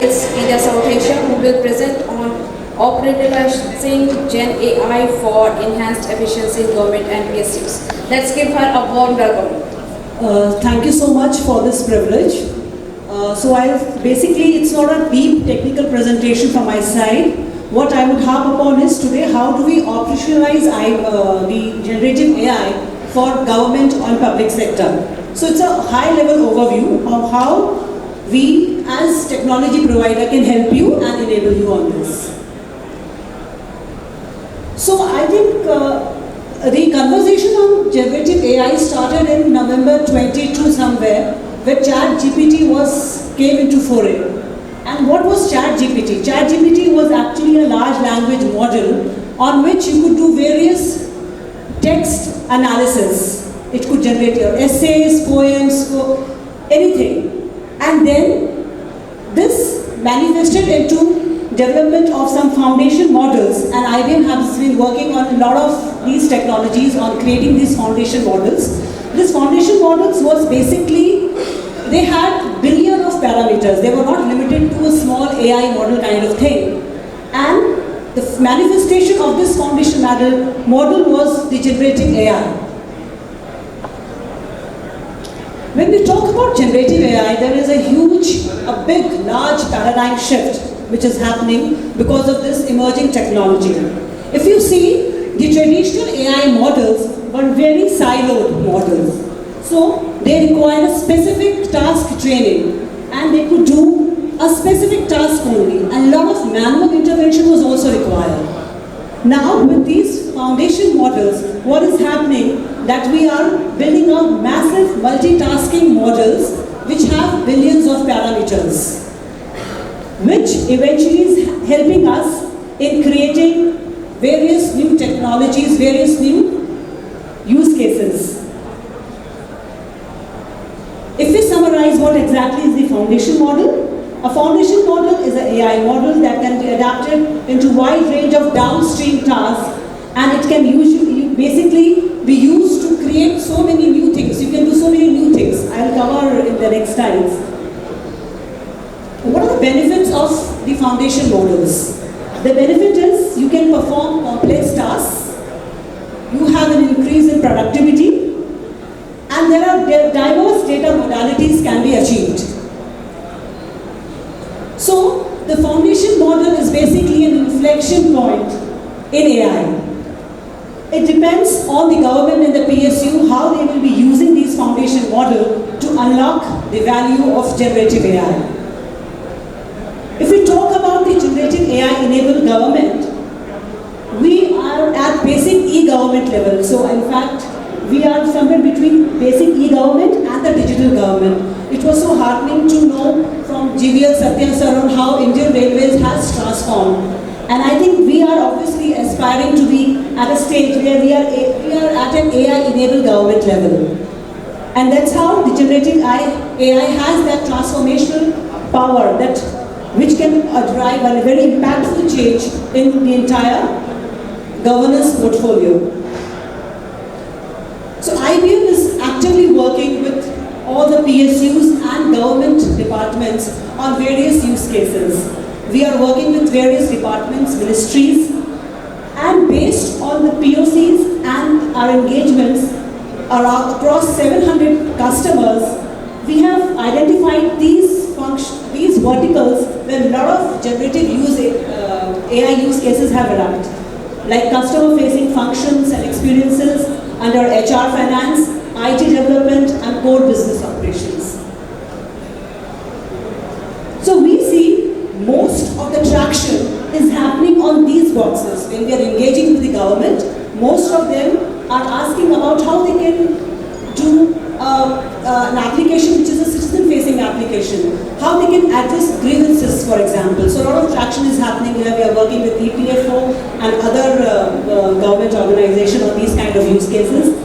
It's India South Asia who will present on operationalizing Gen AI for enhanced efficiency in government and PSUs. Let's give her a warm welcome. Thank you so much for this privilege. Basically, it's not a deep technical presentation from my side. What I would harp upon is today, how do we operationalize the generative AI for government and public sector? So it's a high-level overview of how we as technology provider can help you and enable you on this. So I think the conversation on generative AI started in November 22 somewhere, where ChatGPT came into foray. And what was ChatGPT? ChatGPT was actually a large language model on which you could do various text analysis. It could generate your essays, poems, anything. And then this manifested into development of some foundation models, and IBM has been working on a lot of these technologies on creating these foundation models. These foundation models was basically, they had billion of parameters. They were not limited to a small AI model kind of thing. And the manifestation of this foundation model was the generative AI. When we talk about generative AI, there is a big, large paradigm shift which is happening because of this emerging technology. If you see, the traditional AI models were very siloed models. So they require a specific task training, and they could do a specific task only. And a lot of manual intervention was also required. Now with these foundation models, what is happening that we are building out massive multitasking models which have billions of parameters, which eventually is helping us in creating various new technologies, various new use cases. If we summarize what exactly is the foundation model, a foundation model is an AI model that can be adapted into a wide range of downstream tasks, and it can basically be used to create so many new things. You can do so many new things. I'll cover in the next slides. What are the benefits of the foundation models? The benefit is you can perform complex tasks, you have an increase in productivity, and there are diverse data modalities can be achieved. So the foundation model is basically an inflection point in AI. It depends on the government and the PSU how they will be using these foundation model to unlock the value of generative AI. If we talk about the generative AI enabled government, we are at basic e-government level. So in fact, we are somewhere between basic e-government and the digital government. It was so heartening to know from GVL Satya sir on how Indian Railways has transformed. And I think we are obviously aspiring to be at a stage where we are at an AI-enabled government level. And that's how the generative AI has that transformational power which can drive a very impactful change in the entire governance portfolio. So IBM is actively working with all the PSUs and government departments on various use cases. We are working with various departments, ministries, and based on the POCs and our engagements across 700 customers, we have identified these verticals where a lot of generative AI use cases have arrived, like customer-facing functions and experiences under HR finance, IT development, and core business operations. So we see most of the traction is happening on these boxes. When we are engaging with the government, most of them are asking about how they can do an application which is a citizen-facing application, how they can address grievances, for example. So a lot of traction is happening here. We are working with EPFO and other government organizations on these kind of use cases.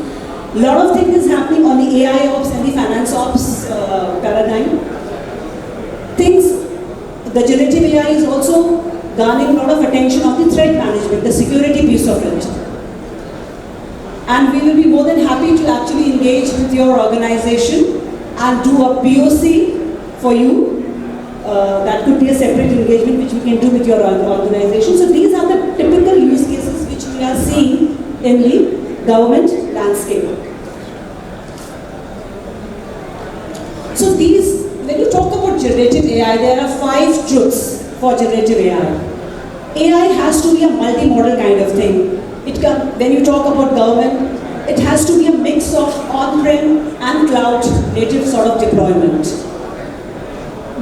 A lot of things is happening on the AI ops and the finance ops paradigm. The generative AI is also garnering a lot of attention on the threat management, the security piece of it. And we will be more than happy to actually engage with your organization and do a POC for you that could be a separate engagement which we can do with your organization. So these are the typical use cases which we are seeing in the government landscape. So these, when you talk about generative AI, there are 5 truths for generative AI. AI has to be a multi-modal kind of thing. When you talk about government, it has to be a mix of on-prem and cloud native sort of deployment.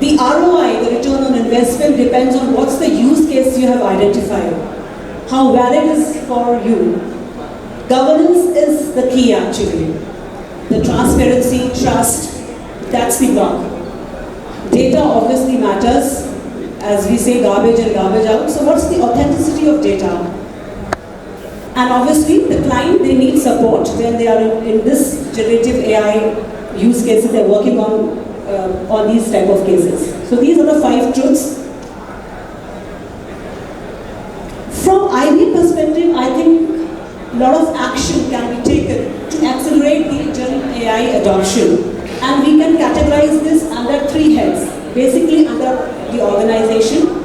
The ROI, the return on investment, depends on what's the use case you have identified, how valid it is for you. Governance is the key actually. The transparency, trust, that's the bug. Data obviously matters. As we say, garbage in, garbage out. So what's the authenticity of data? And obviously, the client, they need support when they are in this generative AI use cases they're working on these type of cases. So these are the 5 truths. From IBM perspective, I think a lot of action can be taken to accelerate the generative AI adoption. And we can categorize this under 3 heads. Basically under the organization,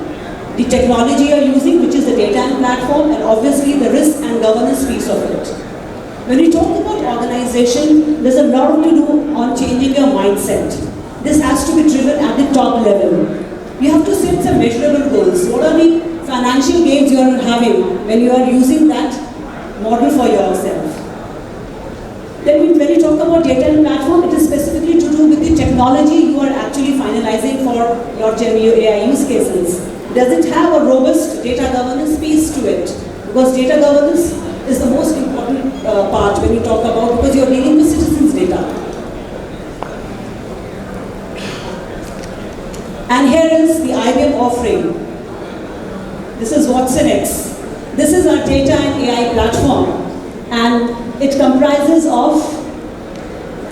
the technology you're using, which is the data and platform, and obviously the risk and governance piece of it. When we talk about organization, there's a lot to do on changing your mindset. This has to be driven at the top level. You have to set some measurable goals. What are the financial gains you are having when you are using that model for yourself? Then when you talk about data and platform, it is specifically to do with the technology you are actually finalizing for your GenAI AI use cases. Does it have a robust data governance piece to it? Because data governance is the most important part when you talk about, because you're dealing with citizens' data. And here is the IBM offering. This is watsonx. This is our data and AI platform. And it comprises of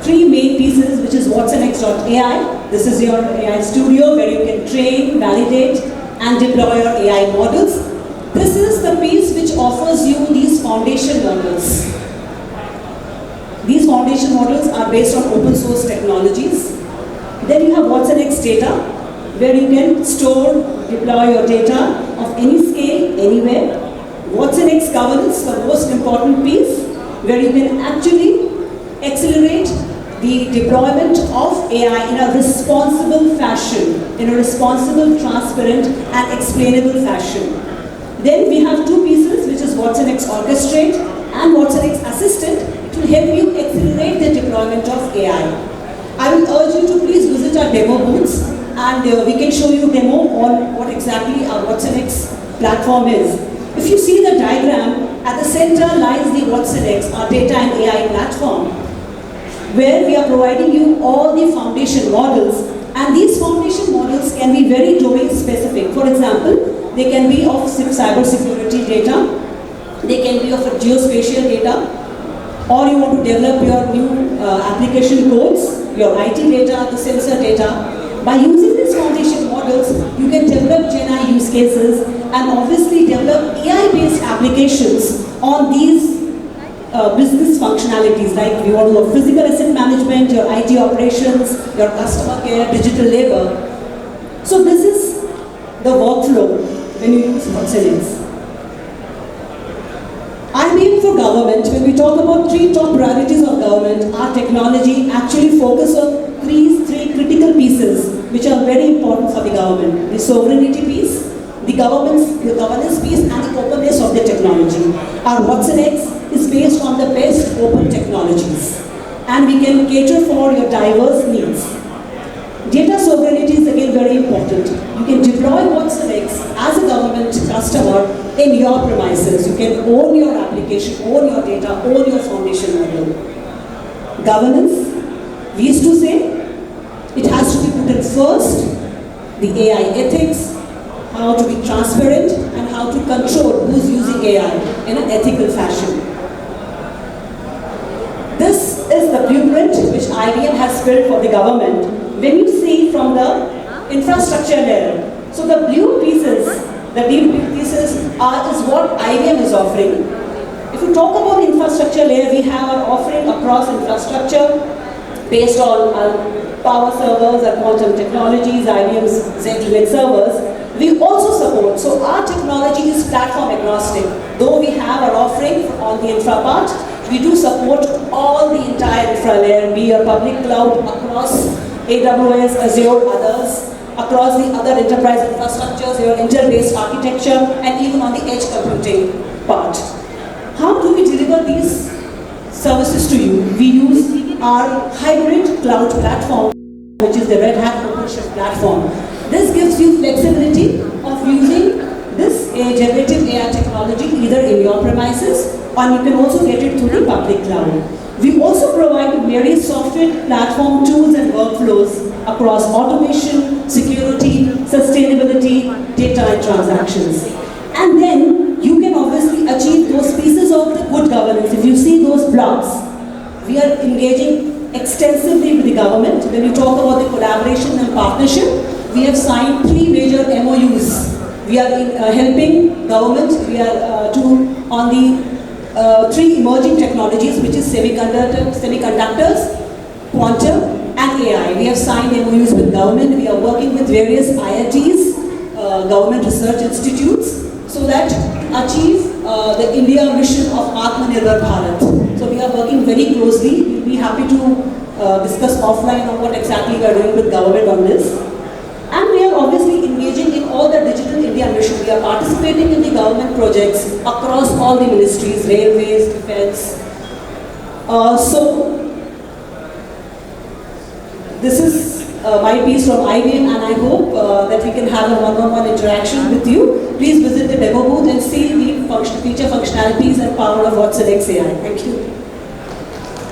3 main pieces, which is watsonx.ai. This is your AI studio where you can train, validate, and deploy your AI models. This is the piece which offers you these foundation models. These foundation models are based on open source technologies. Then you have watsonx data, where you can store, deploy your data of any scale, anywhere. watsonx governance, the most important piece, where you can actually accelerate the deployment of AI in a responsible fashion, in a responsible, transparent, and explainable fashion. Then we have 2 pieces, which is watsonx Orchestrate and watsonx Assistant, to help you accelerate the deployment of AI. I will urge you to please visit our demo booths, and we can show you a demo on what exactly our watsonx platform is. If you see the diagram, at the center lies the watsonx, our data and AI platform, where we are providing you all the foundation models, and these foundation models can be very domain specific. For example, they can be of cyber security data, they can be of a geospatial data, or you want to develop your new application codes, your IT data, the sensor data. By using these foundation models, you can develop GenAI use cases and obviously develop AI-based applications on these business functionalities, like you want to do physical asset management, your IT operations, your customer care, digital labor. So this is the workflow when you use watsonx. IBM for government, when we talk about 3 top priorities of government, our technology actually focus on three critical pieces which are very important for the government. The sovereignty piece, the governance piece, and the openness of the technology. Our watsonx is based on the best open technologies, and we can cater for your diverse needs. Data sovereignty is again very important. You can deploy watsonx as a government customer in your premises. You can own your application, own your data, own your foundation model. Governance, we used to say, it has to be put in first, the AI ethics, how to be transparent, and how to control who's using AI in an ethical fashion. This is the blueprint which IBM has built for the government. When you see from the infrastructure layer, so the blue pieces, the deep pieces is what IBM is offering. If you talk about infrastructure layer, we have our offering across infrastructure, based on power servers and quantum technologies, IBM's ZUnit servers. We also support, so our technology is platform agnostic. Though we have our offering on the infra part, we do support all the entire infra layer, be a public cloud across AWS, Azure, others, across the other enterprise infrastructures, your Intel-based architecture, and even on the edge computing part. How do we deliver these services to you? We use our hybrid cloud platform, which is the Red Hat OpenShift platform. This gives you flexibility of using this generative AI technology either in your premises, or you can also get it through the public cloud. We also provide various software platform tools and workflows across automation, security, sustainability, data and transactions. And then you can obviously achieve those pieces of the good governance. If you see those blocks, we are engaging extensively with the government. When we talk about the collaboration and partnership, we have signed 3 major MOUs. We are helping government, we are on the 3 emerging technologies, which is semiconductors, quantum, and AI. We have signed MOUs with government. We are working with various IITs, government research institutes, so that achieve the India mission of Atmanirbhar Bharat. So we are working very closely. We'll be happy to discuss offline on what exactly we are doing with government on this. And we are obviously engaging in all the Digital India mission. We are participating in the government projects across all the ministries, railways, defense. So this is my piece from IBM, and I hope that we can have a one-on-one interaction with you. Please visit the demo booth and see the feature functionalities and power of watsonx AI. Thank you.